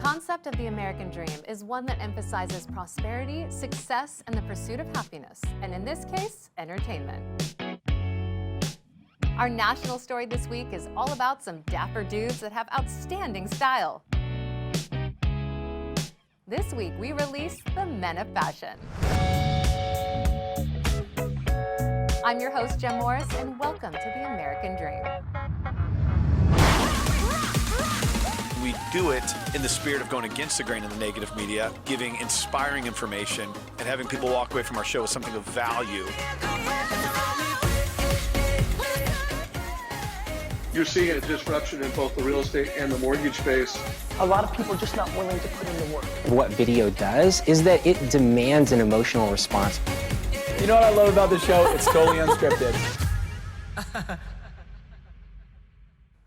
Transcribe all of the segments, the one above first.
concept of the American dream is one that emphasizes prosperity, success, and the pursuit of happiness, and in this case, entertainment. Our national story this week is all about some dapper dudes that have outstanding style. This week, we release the Men of Fashion. I'm your host, Jem Morris, and welcome to the American Dream. We do it in the spirit of going against the grain in the negative media, giving inspiring information, and having people walk away from our show with something of value. You're seeing a disruption in both the real estate and the mortgage space. A lot of people are just not willing to put in the work. What video does is that it demands an emotional response. You know what I love about this show? It's totally unscripted.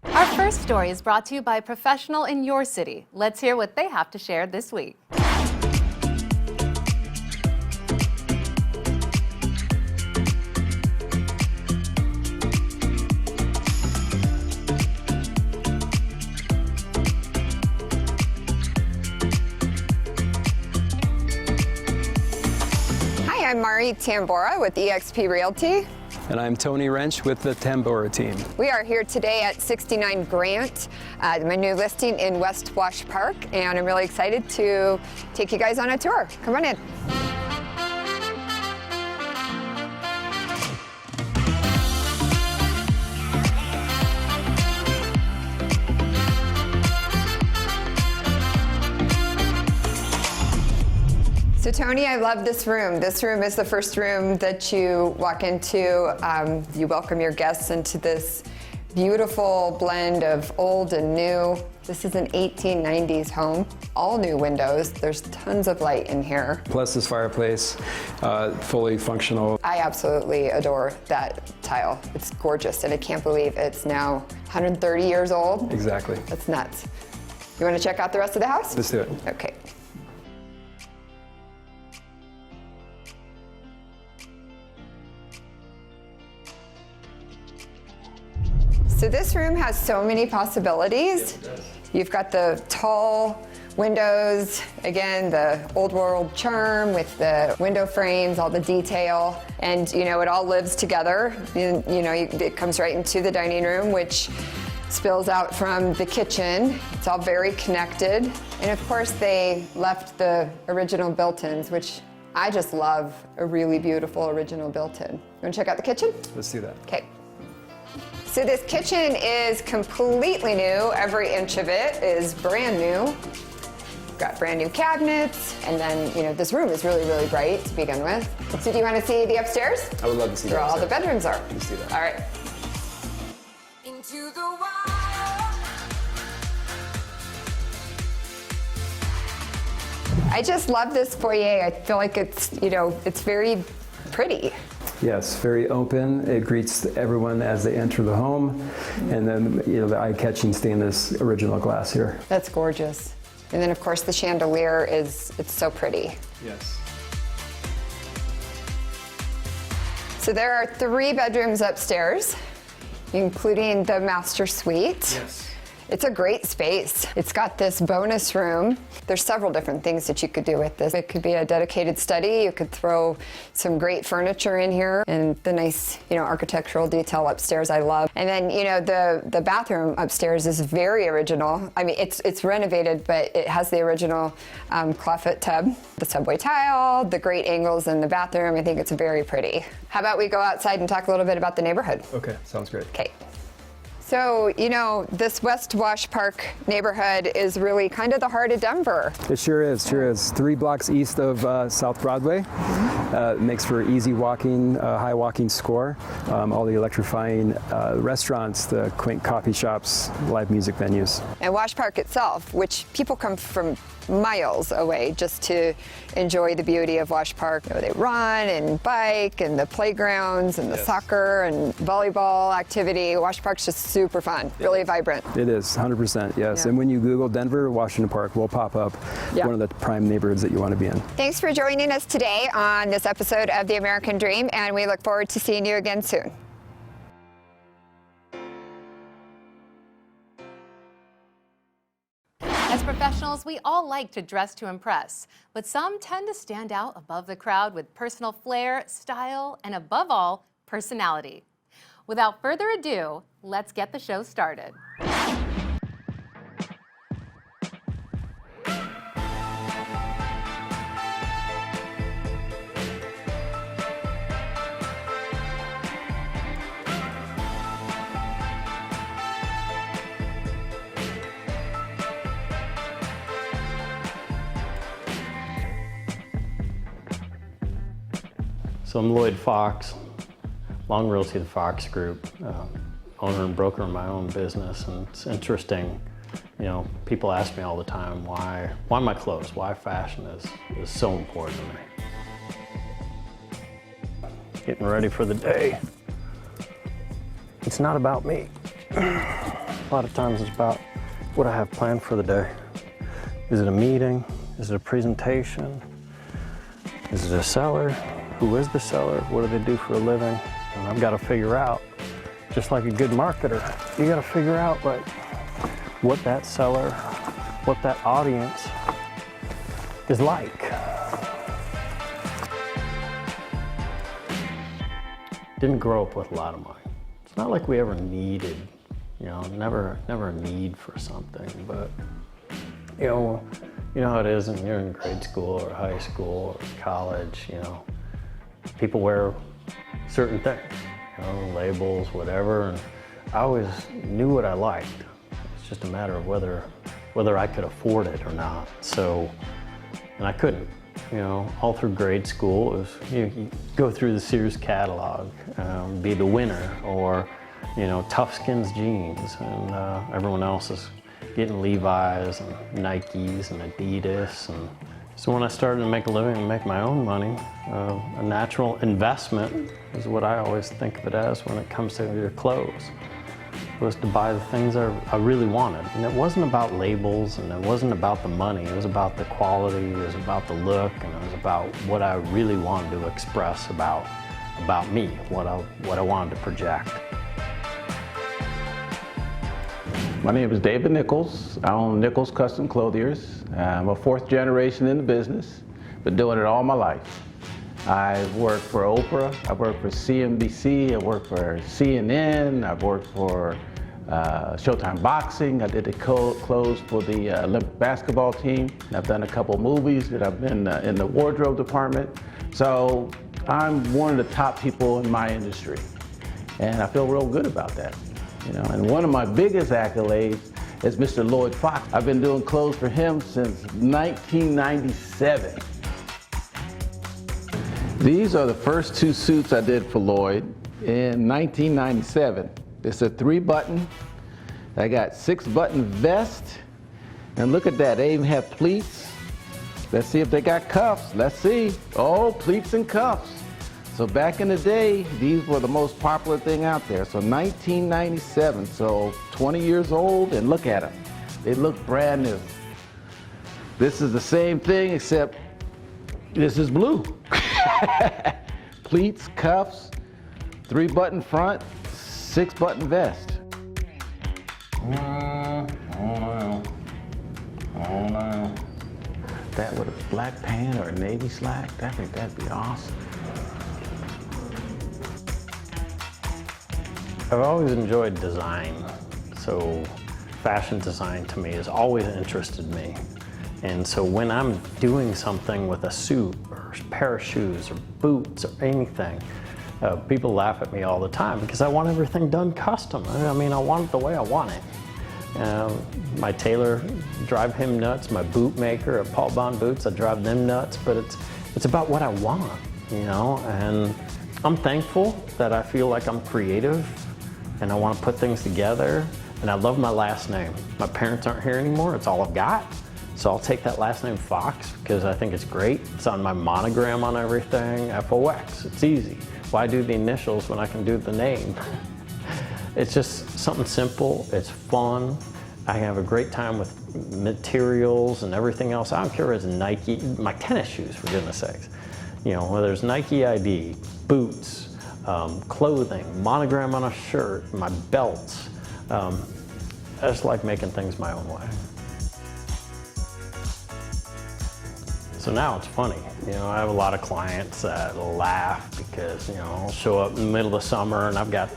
Our first story is brought to you by a professional in your city. Let's hear what they have to share this week. Hi, I'm Mauri Tamborra with eXp Realty. And I'm Tony Wrench with the Tamborra team. We are here today at 69 Grant, my new listing in West Wash Park, and I'm really excited to take you guys on a tour. Come on in. So Tony, I love this room. This room is the first room that you walk into. You welcome your guests into this beautiful blend of old and new. This is an 1890s home. All new windows. There's tons of light in here. Plus this fireplace, fully functional. I absolutely adore that tile. It's gorgeous, and I can't believe it's now 130 years old. Exactly. That's nuts. You want to check out the rest of the house? Let's do it. Okay. So this room has so many possibilities. Yes, it does. You've got the tall windows, again, the old world charm with the window frames, all the detail, and you know, it all lives together. It comes right into the dining room, which spills out from the kitchen. It's all very connected. And of course, they left the original built-ins, which I just love, a really beautiful original built-in. You want to check out the kitchen? Let's do that. Okay. So this kitchen is completely new. Every inch of it is brand new. Got brand new cabinets, and then, this room is really, really bright to begin with. So do you want to see the upstairs? I would love to see Where all the bedrooms are. Let's do that. All right. Into the wild. I just love this foyer. I feel like it's, it's very pretty. Yes, very open. It greets everyone as they enter the home. And then, the eye-catching stainless original glass here. That's gorgeous. And then, of course, the chandelier it's so pretty. Yes. So there are 3 bedrooms upstairs, including the master suite. Yes. It's a great space. It's got this bonus room. There's several different things that you could do with this. It could be a dedicated study. You could throw some great furniture in here, and the nice, architectural detail upstairs I love. And then, the bathroom upstairs is very original. I mean, it's renovated, but it has the original clawfoot tub, the subway tile, the great angles in the bathroom. I think it's very pretty. How about we go outside and talk a little bit about the neighborhood? Okay, sounds great. Okay. So, this West Wash Park neighborhood is really kind of the heart of Denver. It sure is. 3 blocks east of South Broadway. Makes for easy walking, high walking score. All the electrifying restaurants, the quaint coffee shops, live music venues. And Wash Park itself, which people come from miles away just to enjoy the beauty of Wash Park. They run and bike, and the playgrounds and the soccer and volleyball activity. Wash Park's just super fun, really vibrant. It is, 100%, yes. Yeah. And when you Google Denver, Washington Park will pop up, one of the prime neighborhoods that you want to be in. Thanks for joining us today on this episode of The American Dream, and we look forward to seeing you again soon. As professionals, we all like to dress to impress, but some tend to stand out above the crowd with personal flair, style, and above all, personality. Without further ado, let's get the show started. So I'm Lloyd Fox, Long Realty the Fox Group, owner and broker of my own business, and it's interesting, you know, people ask me all the time why my clothes, why fashion is so important to me. Getting ready for the day. It's not about me. A lot of times it's about what I have planned for the day. Is it a meeting? Is it a presentation? Is it a seller? Who is the seller? What do they do for a living? And I've got to figure out, just like a good marketer, you got to figure out like what that seller, what that audience is like. Didn't grow up with a lot of money. It's not like we ever needed, you know, never a need for something, but you know how it is when you're in grade school or high school or college, you know, people wear certain things, you know, labels, whatever, and I always knew what I liked. It's just a matter of whether I could afford it or not. So, and I couldn't, you know, all through grade school, it was, you go through the Sears catalog, be the winner, or, you know, Tough Skins jeans, and everyone else is getting Levi's and Nikes and Adidas. And so when I started to make a living and make my own money, a natural investment is what I always think of it as when it comes to your clothes, was to buy the things I really wanted. And it wasn't about labels and it wasn't about the money, it was about the quality, it was about the look, and it was about what I really wanted to express about me, what I wanted to project. My name is David Nichols. I own Nichols Custom Clothiers. I'm a fourth generation in the business, been doing it all my life. I've worked for Oprah, I've worked for CNBC, I've worked for CNN, I've worked for Showtime Boxing. I did the clothes for the Olympic basketball team. I've done a couple movies that I've been in the wardrobe department. So I'm one of the top people in my industry, and I feel real good about that. You know, and one of my biggest accolades is Mr. Lloyd Fox. I've been doing clothes for him since 1997. These are the first two suits I did for Lloyd in 1997. It's a 3-button. I got 6-button vest, and look at that, they even have pleats. Let's see if they got cuffs. Let's see. Oh, pleats and cuffs. So back in the day, these were the most popular thing out there. So 1997, so 20 years old, and look at them. They look brand new. This is the same thing, except this is blue. Pleats, cuffs, 3-button front, 6-button vest. Oh no. That with a black pant or a navy slack, I think that'd be awesome. I've always enjoyed design, so fashion design to me has always interested me. And so when I'm doing something with a suit or a pair of shoes or boots or anything, people laugh at me all the time because I want everything done custom. I mean, I want it the way I want it. My tailor, drive him nuts. My boot maker at Paul Bond Boots, I drive them nuts, but it's about what I want, you know? And I'm thankful that I feel like I'm creative and I want to put things together, and I love my last name. My parents aren't here anymore, it's all I've got. So I'll take that last name Fox because I think it's great. It's on my monogram on everything, FOX, it's easy. Why do the initials when I can do the name? It's just something simple, it's fun. I have a great time with materials and everything else. I don't care if it's Nike, my tennis shoes, for goodness sakes. You know, whether it's Nike ID, boots, clothing, monogram on a shirt, my belts. I just like making things my own way. So now it's funny. You know, I have a lot of clients that laugh because, you know, I'll show up in the middle of summer and I've got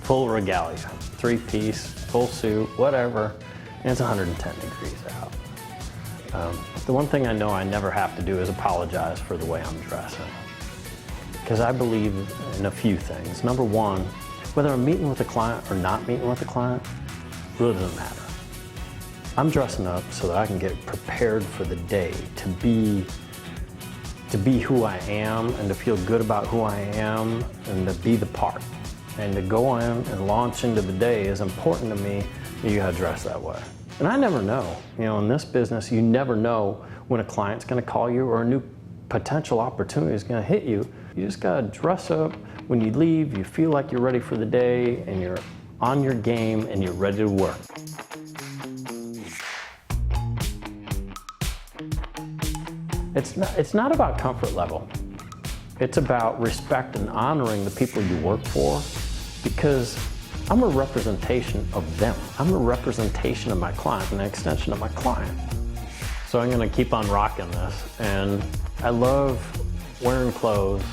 full regalia, 3-piece, full suit, whatever, and it's 110 degrees out. The one thing I know I never have to do is apologize for the way I'm dressing. Because I believe in a few things. Number one, whether I'm meeting with a client or not meeting with a client, really doesn't matter. I'm dressing up so that I can get prepared for the day, to be who I am and to feel good about who I am and to be the part. And to go in and launch into the day is important to me. You gotta dress that way. And I never know. You know, in this business, you never know when a client's gonna call you or a new potential opportunity is gonna hit you. You just gotta dress up. When you leave, you feel like you're ready for the day and you're on your game and you're ready to work. It's not about comfort level. It's about respect and honoring the people you work for, because I'm a representation of them. I'm a representation of my client and an extension of my client. So I'm gonna keep on rocking this. And I love wearing clothes.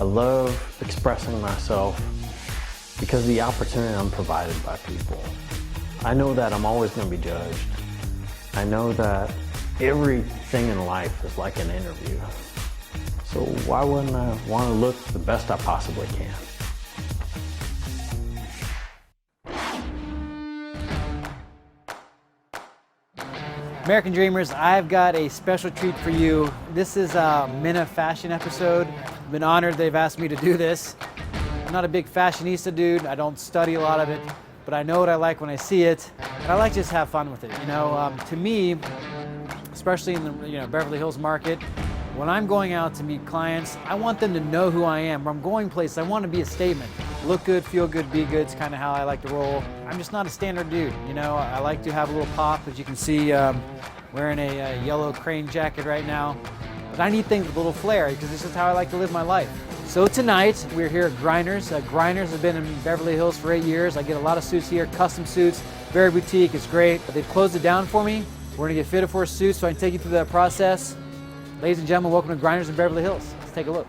I love expressing myself because of the opportunity I'm provided by people. I know that I'm always gonna be judged. I know that everything in life is like an interview. So why wouldn't I want to look the best I possibly can? American Dreamers, I've got a special treat for you. This is a Men of Fashion episode. I've been honored they've asked me to do this. I'm not a big fashionista dude. I don't study a lot of it, but I know what I like when I see it. And I like to just have fun with it. You know, to me, especially in the Beverly Hills market, when I'm going out to meet clients, I want them to know who I am. When I'm going places, I want to be a statement. Look good, feel good, be good. It's kind of how I like to roll. I'm just not a standard dude. You know, I like to have a little pop, as you can see, wearing a yellow crane jacket right now. But I need things with a little flair because this is how I like to live my life. So tonight, we're here at Grinders. Grinders have been in Beverly Hills for 8 years. I get a lot of suits here, custom suits, very boutique, it's great. They've closed it down for me. We're gonna get fitted for a suit so I can take you through that process. Ladies and gentlemen, welcome to Grinders in Beverly Hills. Let's take a look.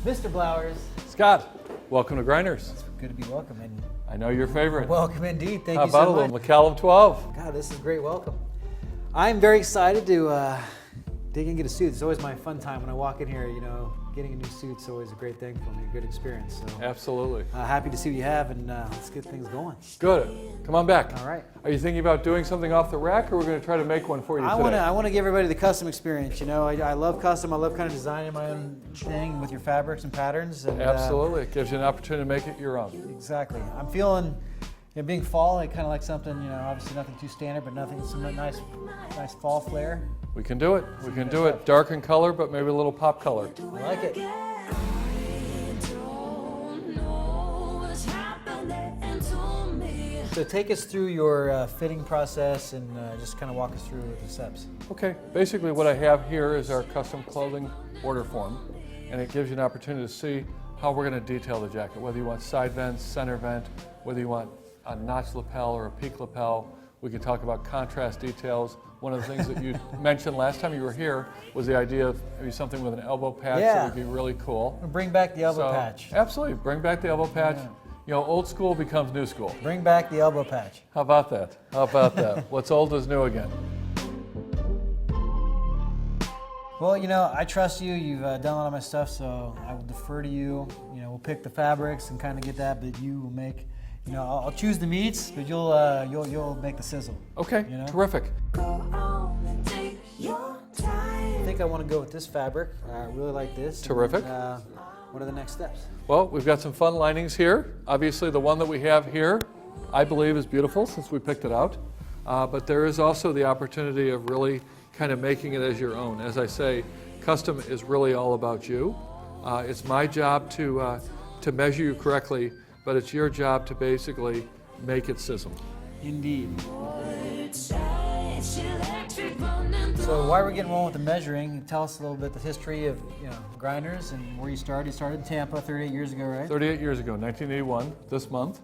Mr. Blowers. Scott, welcome to Grinders. It's good to be welcome. And I know your favorite. welcome indeed, thank How you so about much. a little McCallum 12? God, this is a great welcome. I'm very excited to dig in and get a suit. It's always my fun time when I walk in here, you know, getting a new suit's always a great thing for me, a good experience. So Absolutely. Happy to see what you have, and let's get things going. Good. Come on back. All right. Are you thinking about doing something off the rack, or we're going to try to make one for you today? I want to give everybody the custom experience. You know, I love custom. I love kind of designing my own thing with your fabrics and patterns. And, Absolutely. It gives you an opportunity to make it your own. Exactly. I'm feeling, you know, being fall, I kind of like something, you know, obviously nothing too standard, but nothing, some nice fall flair. We can do it. We can do it. Dark in color, but maybe a little pop color. I like it. So take us through your fitting process and just kind of walk us through the steps. Okay. Basically what I have here is our custom clothing order form, and it gives you an opportunity to see how we're going to detail the jacket, whether you want side vents, center vent, whether you want a notch lapel or a peak lapel. We can talk about contrast details. One of the things that you mentioned last time you were here was the idea of maybe something with an elbow patch that would be really cool. Bring back the elbow patch. Absolutely, bring back the elbow patch. Yeah. You know, old school becomes new school. Bring back the elbow patch. How about that? How about that? What's old is new again. Well, you know, I trust you. You've done a lot of my stuff, so I will defer to you. You know, we'll pick the fabrics and kind of get that, but you will make. You know, I'll choose the meats, but you'll make the sizzle. Okay, you know? Terrific. I think I want to go with this fabric. I really like this. Terrific. And, what are the next steps? Well, we've got some fun linings here. Obviously, the one that we have here, I believe, is beautiful since we picked it out. But there is also the opportunity of really kind of making it as your own. As I say, custom is really all about you. It's my job to measure you correctly, but it's your job to basically make it sizzle. Indeed. So while we're getting rolling with the measuring, tell us a little bit the history of Grinders and where you started. You started in Tampa 38 years ago, right? 38 years ago, 1981, this month.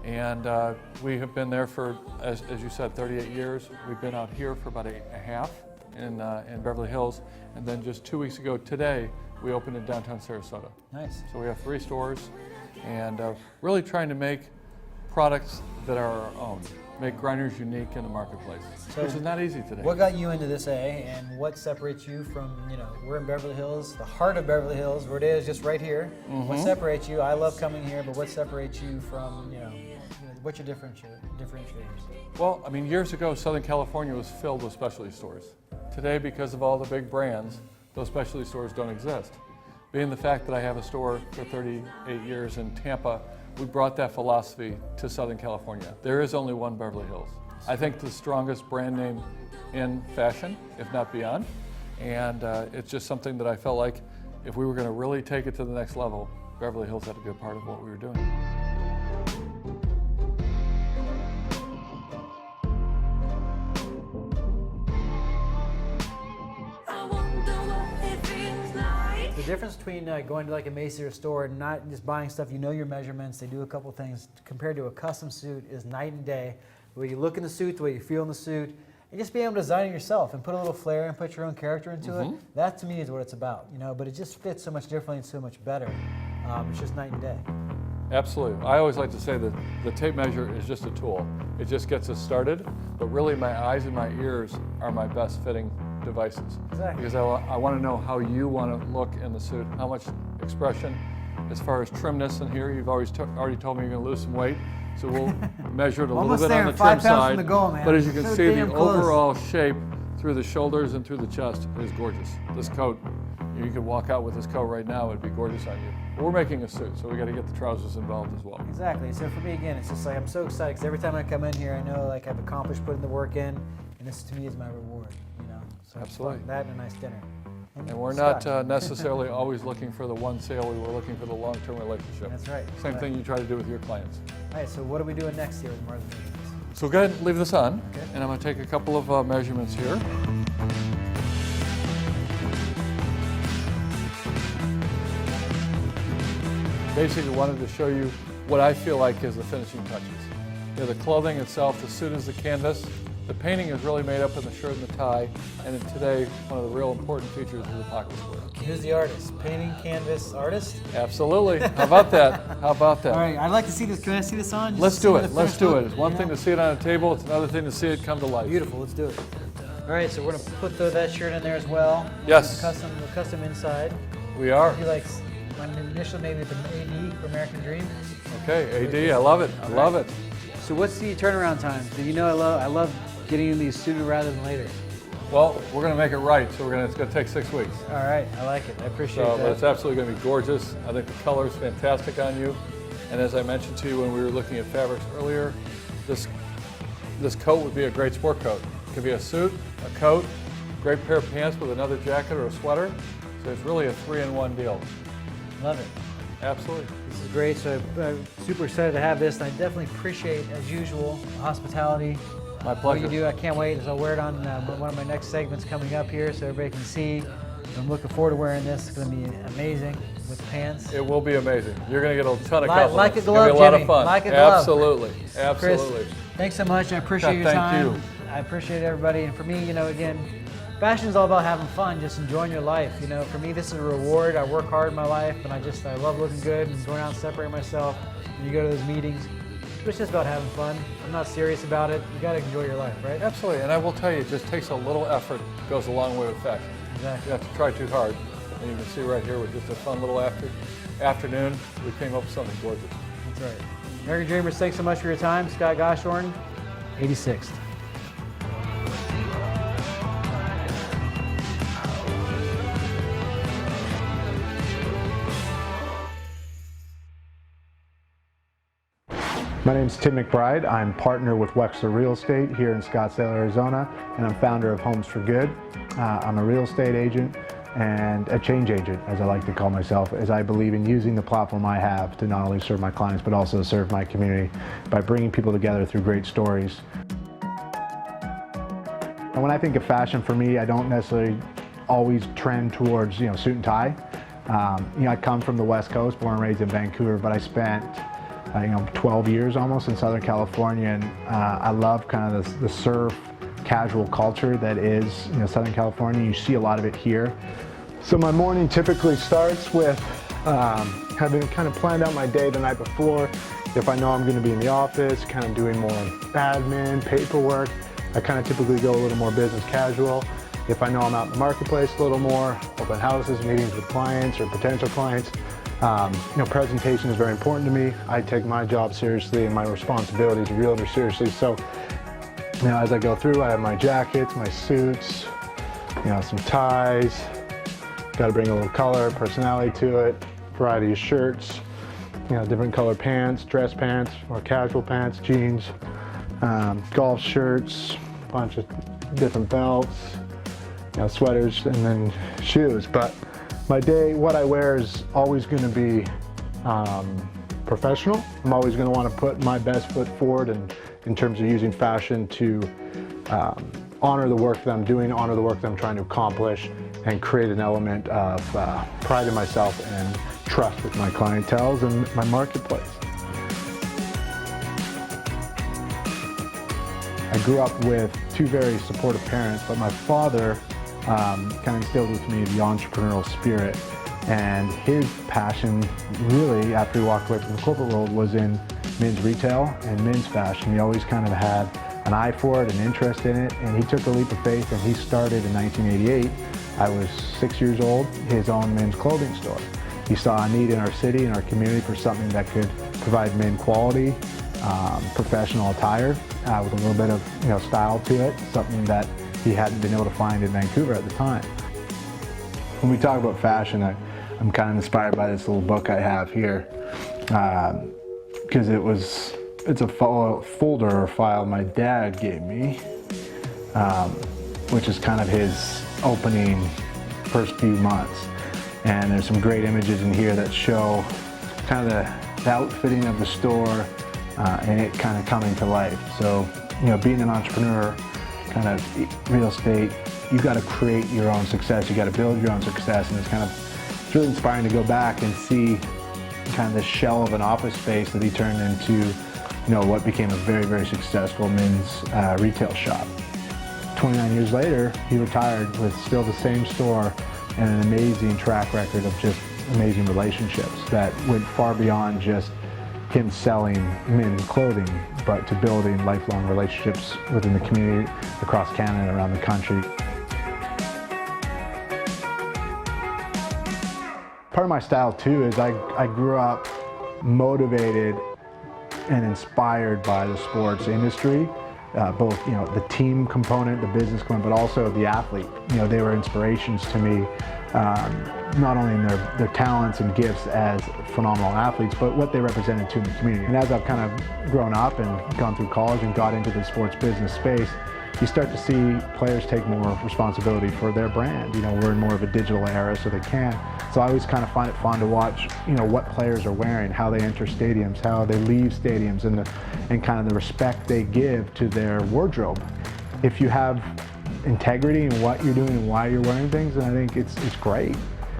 And we have been there for, as you said, 38 years. We've been out here for about 8.5 in Beverly Hills. And then just 2 weeks ago today, we opened in downtown Sarasota. Nice. So we have 3 stores and really trying to make products that are our own. Make grinders unique in the marketplace, So which is not easy today. What got you into this, and what separates you from, we're in Beverly Hills, the heart of Beverly Hills. Rodeo is just right here. What separates you? I love coming here, but what separates you from, what's your differentiators? Well, I mean, years ago, Southern California was filled with specialty stores. Today, because of all the big brands, those specialty stores don't exist. Being the fact that I have a store for 38 years in Tampa, we brought that philosophy to Southern California. There is only one Beverly Hills. I think the strongest brand name in fashion, if not beyond. And it's just something that I felt like if we were going to really take it to the next level, Beverly Hills had to be a part of what we were doing. The difference between going to like a Macy's or store and not just buying stuff, your measurements, they do a couple things, compared to a custom suit is night and day. The way you look in the suit, the way you feel in the suit, and just being able to design it yourself and put a little flair and put your own character into it, that to me is what it's about, but it just fits so much differently and so much better. It's just night and day. Absolutely. I always like to say that the tape measure is just a tool. It just gets us started, but really my eyes and my ears are my best fitting devices. Exactly. Because I want to know how you want to look in the suit, how much expression, as far as trimness in here. You've already told me you're going to lose some weight, so we'll measure it a little bit on the trim side. From the goal, man. But as you can So see, the damn close. overall shape through the shoulders and through the chest is gorgeous. This coat, you could walk out with this coat right now, it'd be gorgeous on you. But we're making a suit, so we got to get the trousers involved as well. Exactly. So for me, again, it's just like I'm so excited because every time I come in here, I know like I've accomplished putting the work in, and this to me is my reward. So Absolutely. That and a nice dinner. And we're not necessarily always looking for the one sale. We were looking for the long-term relationship. That's right. Same thing you try to do with your clients. All right. So what are we doing next here with Martha Measurements? So go ahead and leave this on, Okay. and I'm going to take a couple of measurements here. Basically wanted to show you what I feel like is the finishing touches. The clothing itself, the suit is the canvas. The painting is really made up in the shirt and the tie, and then today, one of the real important features is the pocket square. Who's the artist? Painting, canvas, artist? Absolutely. How about that? How about that? All right, I'd like to see this. Can I see this on? Just Let's to do see it. the Let's finished do look? it. It's one thing to see it on a table. It's another thing to see it come to life. Beautiful. Let's do it. All right, so we're gonna put that shirt in there as well. Yes. Custom inside. We are. He likes my initial name is the AD for American Dream. Okay, AD. I love it. I love it. So what's the turnaround time? Do you know I love getting in these sooner rather than later. Well, we're going to make it right, so it's going to take 6 weeks. All right, I like it. I appreciate But that. it's absolutely going to be gorgeous. I think the color is fantastic on you. And as I mentioned to you when we were looking at fabrics earlier, this coat would be a great sport coat. It could be a suit, a coat, great pair of pants with another jacket or a sweater. So it's really a 3-in-1 deal. Love it. Absolutely. This is great. So I'm super excited to have this, and I definitely appreciate, as usual, the hospitality. My pleasure. What you do, I can't wait. I'll wear it on one of my next segments coming up here, so everybody can see. I'm looking forward to wearing this. It's going to be amazing with pants. It will be amazing. You're going to get a ton of compliments. Like a glove, It's going to be a lot Jimmy. of fun. Like a glove. Absolutely. Absolutely. Chris, thanks so much. I appreciate your time. Thank you. I appreciate everybody. And for me, again, fashion is all about having fun, just enjoying your life. For me, this is a reward. I work hard in my life, and I love looking good and going out and separating myself. And you go to those meetings. But it's just about having fun. I'm not serious about it. You got to enjoy your life, right? Absolutely, and I will tell you, it just takes a little effort. Goes a long way with fashion. Exactly. You have to try too hard. And you can see right here with just a fun little afternoon, we came up with something gorgeous. That's right. American Dreamers, thanks so much for your time. Scott Goshorn, 86th. My name is Tim McBride. I'm partner with Wexler Real Estate here in Scottsdale, Arizona, and I'm founder of Homes for Good. I'm a real estate agent and a change agent, as I like to call myself, as I believe in using the platform I have to not only serve my clients, but also serve my community by bringing people together through great stories. And when I think of fashion, for me, I don't necessarily always trend towards, suit and tie. I come from the West Coast, born and raised in Vancouver, but I spent 12 years almost in Southern California, and I love kind of the surf casual culture that is Southern California. You see a lot of it here. So my morning typically starts with having kind of planned out my day the night before. If I know I'm going to be in the office, kind of doing more admin, paperwork, I kind of typically go a little more business casual. If I know I'm out in the marketplace a little more, open houses, meetings with clients or potential clients, presentation is very important to me. I take my job seriously and my responsibility as a realtor seriously. So, as I go through, I have my jackets, my suits, some ties. Got to bring a little color, personality to it. Variety of shirts, different color pants, dress pants, or casual pants, jeans, golf shirts, a bunch of different belts, sweaters, and then shoes. But my day, what I wear is always going to be professional. I'm always going to want to put my best foot forward, and in terms of using fashion to honor the work that I'm doing, honor the work that I'm trying to accomplish, and create an element of pride in myself and trust with my clientele and my marketplace. I grew up with two very supportive parents, but my father kind of instilled with me the entrepreneurial spirit, and his passion really, after he walked away from the corporate world, was in men's retail and men's fashion. He always kind of had an eye for it, an interest in it, and he took a leap of faith and he started in 1988. I was 6 years old, his own men's clothing store. He saw a need in our city and our community for something that could provide men quality, professional attire with a little bit of style to it, something that he hadn't been able to find in Vancouver at the time. When we talk about fashion, I'm kind of inspired by this little book I have here, because it's a folder or file my dad gave me, which is kind of his opening first few months. And there's some great images in here that show kind of the outfitting of the store and it kind of coming to life. So, being an entrepreneur, kind of real estate, you got to create your own success. You got to build your own success, and it's really inspiring to go back and see kind of the shell of an office space that he turned into, what became a very, very successful men's retail shop. 29 years later, he retired with still the same store and an amazing track record of just amazing relationships that went far beyond just him selling men's clothing, but to building lifelong relationships within the community across Canada and around the country. Part of my style too is I grew up motivated and inspired by the sports industry. Both the team component, the business component, but also the athlete. They were inspirations to me, not only in their talents and gifts as phenomenal athletes, but what they represented to the community. And as I've kind of grown up and gone through college and got into the sports business space, you start to see players take more responsibility for their brand. We're in more of a digital era, so they can. So I always kind of find it fun to watch, what players are wearing, how they enter stadiums, how they leave stadiums, and kind of the respect they give to their wardrobe. If you have integrity in what you're doing and why you're wearing things, then I think it's great.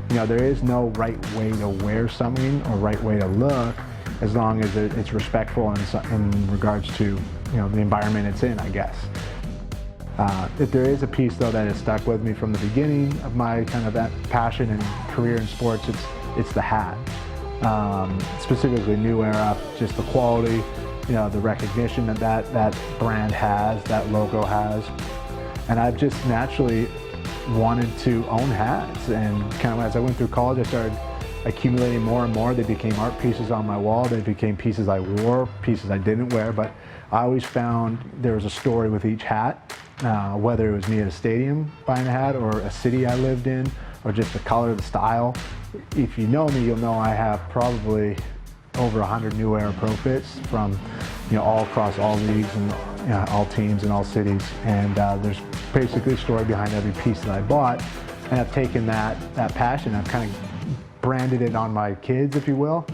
There is no right way to wear something or right way to look, as long as it's respectful in regards to, the environment it's in, I guess. If there is a piece though that has stuck with me from the beginning of my kind of that passion and career in sports, it's the hat. Specifically New Era, just the quality, the recognition that brand has, that logo has. And I've just naturally wanted to own hats, and kind of as I went through college, I started accumulating more and more. They became art pieces on my wall. They became pieces I wore, pieces I didn't wear, but I always found there was a story with each hat. Whether it was me at a stadium buying a hat, or a city I lived in, or just the color, the style. If you know me, you'll know I have probably over 100 New Era Pro Fits from all across all leagues and all teams and all cities. And there's basically a story behind every piece that I bought. And I've taken that passion, I've kind of branded it on my kids, if you will.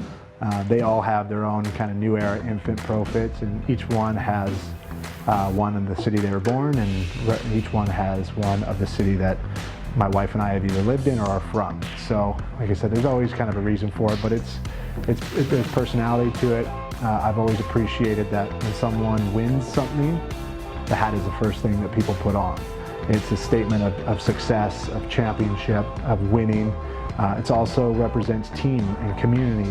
They all have their own kind of New Era infant Pro Fits, and each one has one in the city they were born, and each one has one of the city that my wife and I have either lived in or are from. So, like I said, there's always kind of a reason for it, but there's personality to it. I've always appreciated that when someone wins something, the hat is the first thing that people put on. It's a statement of success, of championship, of winning. It also represents team and community.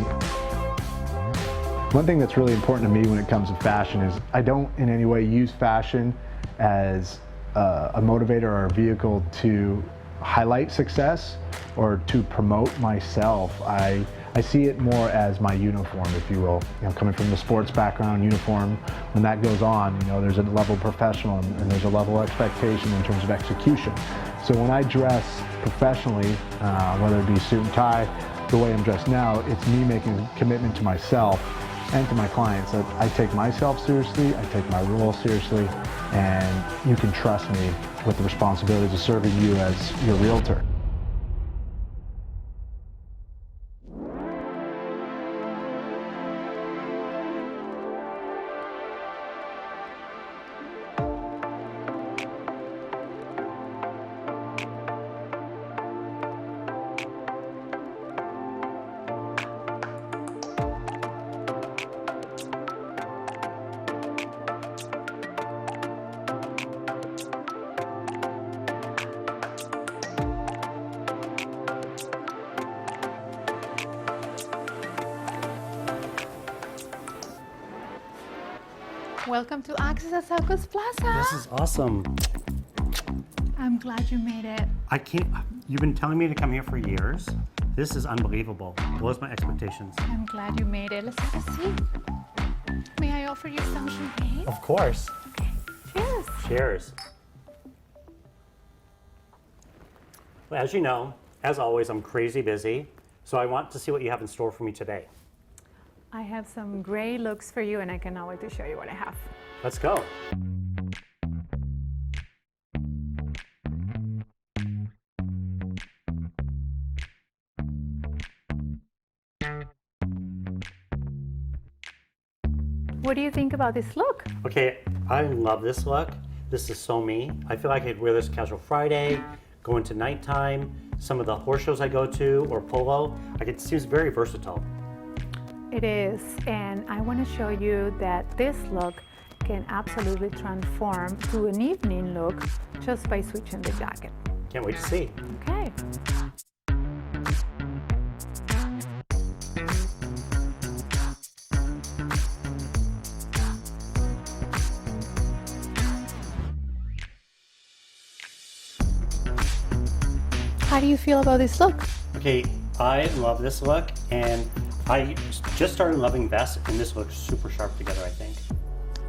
One thing that's really important to me when it comes to fashion is I don't in any way use fashion as a motivator or a vehicle to highlight success or to promote myself. I see it more as my uniform, if you will. You know, coming from the sports background, uniform, when that goes on, you know, there's a level of professional and there's a level of expectation in terms of execution. So when I dress professionally, whether it be suit and tie, the way I'm dressed now, it's me making a commitment to myself and to my clients that I take myself seriously, I take my role seriously, and you can trust me with the responsibilities of serving you as your realtor. Welcome to Access at Southwest Plaza. This is awesome. I'm glad you made it. You've been telling me to come here for years. This is unbelievable. Blows my expectations. I'm glad you made it. Let's have a seat. May I offer you some champagne? Of course. Okay. Cheers. Cheers. Well, as you know, as always, I'm crazy busy, so I want to see what you have in store for me today. I have some gray looks for you, and I cannot wait to show you what I have. Let's go. What do you think about this look? Okay, I love this look. This is so me. I feel like I could wear this casual Friday, go into nighttime, some of the horse shows I go to, or polo. It seems very versatile. It is, and I want to show you that this look can absolutely transform to an evening look just by switching the jacket. Can't wait to see. Okay. How do you feel about this look? Okay, I love this look, and I just started loving vests, and this looks super sharp together, I think.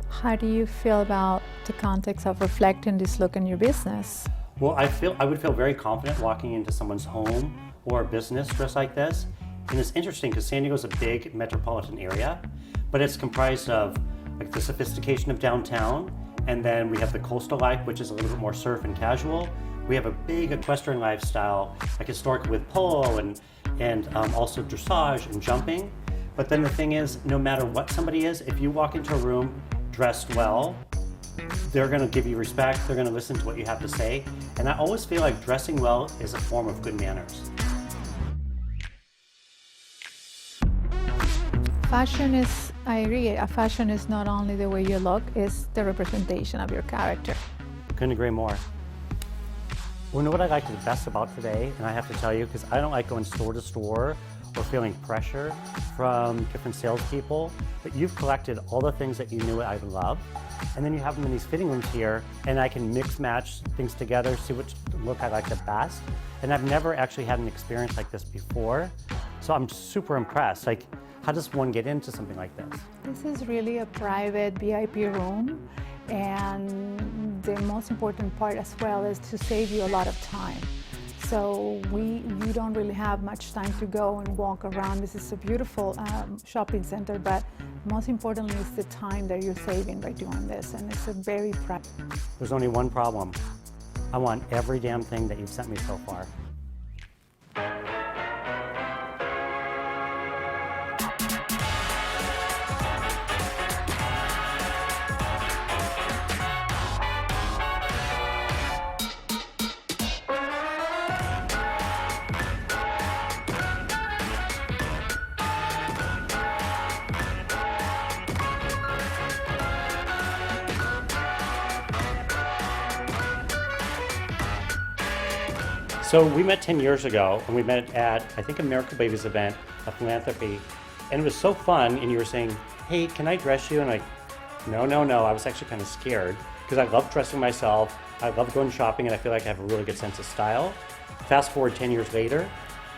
How do you feel about the context of reflecting this look in your business? Well, I would feel very confident walking into someone's home or business dressed like this. And it's interesting because San Diego's a big metropolitan area, but it's comprised of like the sophistication of downtown, and then we have the coastal life, which is a little bit more surf and casual. We have a big equestrian lifestyle, like historic with polo and also dressage and jumping. But then the thing is, no matter what somebody is, if you walk into a room dressed well, they're gonna give you respect, they're gonna listen to what you have to say. And I always feel like dressing well is a form of good manners. Fashion is, I agree, fashion is not only the way you look, it's the representation of your character. Couldn't agree more. Well, you know what I liked the best about today, and I have to tell you, because I don't like going store to store or feeling pressure from different salespeople, but you've collected all the things that you knew I love, and then you have them in these fitting rooms here, and I can mix match things together, see which look I like the best. And I've never actually had an experience like this before, so I'm super impressed. Like, how does one get into something like this? This is really a private VIP room, and the most important part as well is to save you a lot of time. So you don't really have much time to go and walk around. This is a beautiful shopping center, but most importantly is the time that you're saving by doing this, and it's a very private. There's only one problem. I want every damn thing that you've sent me so far. So we met 10 years ago, and we met at, I think, a Miracle Babies event, a philanthropy, and it was so fun, and you were saying, hey, can I dress you? And I'm like, no. I was actually kind of scared, because I love dressing myself, I love going shopping, and I feel like I have a really good sense of style. Fast forward 10 years later,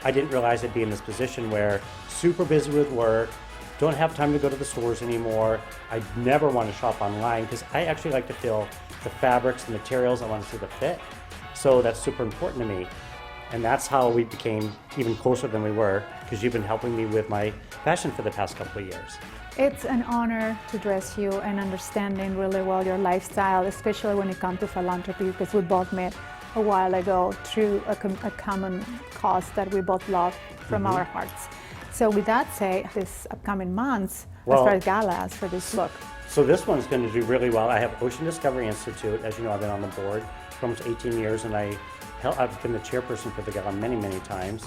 I didn't realize I'd be in this position where super busy with work, don't have time to go to the stores anymore. I never want to shop online because I actually like to feel the fabrics, the materials, I want to see the fit. So that's super important to me. And that's how we became even closer than we were, because you've been helping me with my fashion for the past couple of years. It's an honor to dress you and understanding really well your lifestyle, especially when it comes to philanthropy, because we both met a while ago through a common cause that we both love from our hearts. So with that said, this upcoming months, as far as galas for this look. So this one's going to do really well. I have Ocean Discovery Institute. As you know, I've been on the board for almost 18 years, and I've been the chairperson for the gala many, many times.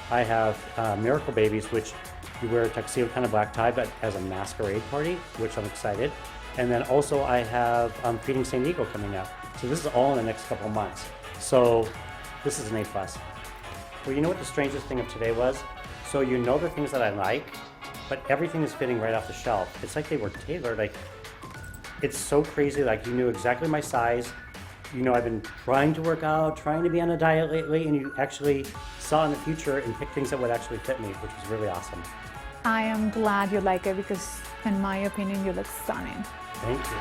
I have Miracle Babies, which you wear a tuxedo kind of black tie, but as a masquerade party, which I'm excited. And then also I have Feeding San Diego coming up. So this is all in the next couple of months. So this is an A+. Well, you know what the strangest thing of today was? So you know the things that I like, but everything is fitting right off the shelf. It's like they were tailored. Like, it's so crazy. Like, you knew exactly my size. You know, I've been trying to work out, trying to be on a diet lately, and you actually saw in the future and picked things that would actually fit me, which was really awesome. I am glad you like it because, in my opinion, you look stunning. Thank you.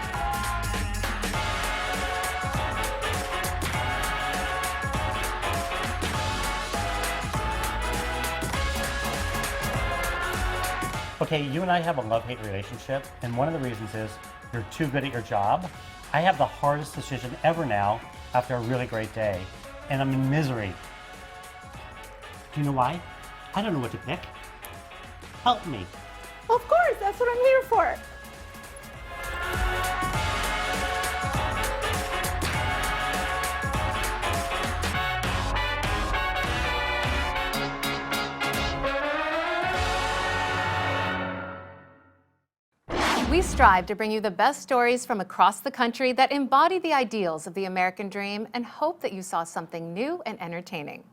Okay, you and I have a love-hate relationship, and one of the reasons is you're too good at your job. I have the hardest decision ever now after a really great day, and I'm in misery. Do you know why? I don't know what to pick. Help me. Of course, that's what I'm here for. We strive to bring you the best stories from across the country that embody the ideals of the American dream and hope that you saw something new and entertaining.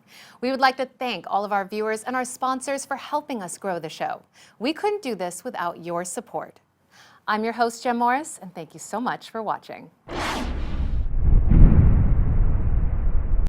We would like to thank all of our viewers and our sponsors for helping us grow the show. We couldn't do this without your support. I'm your host, Jem Morris, and thank you so much for watching.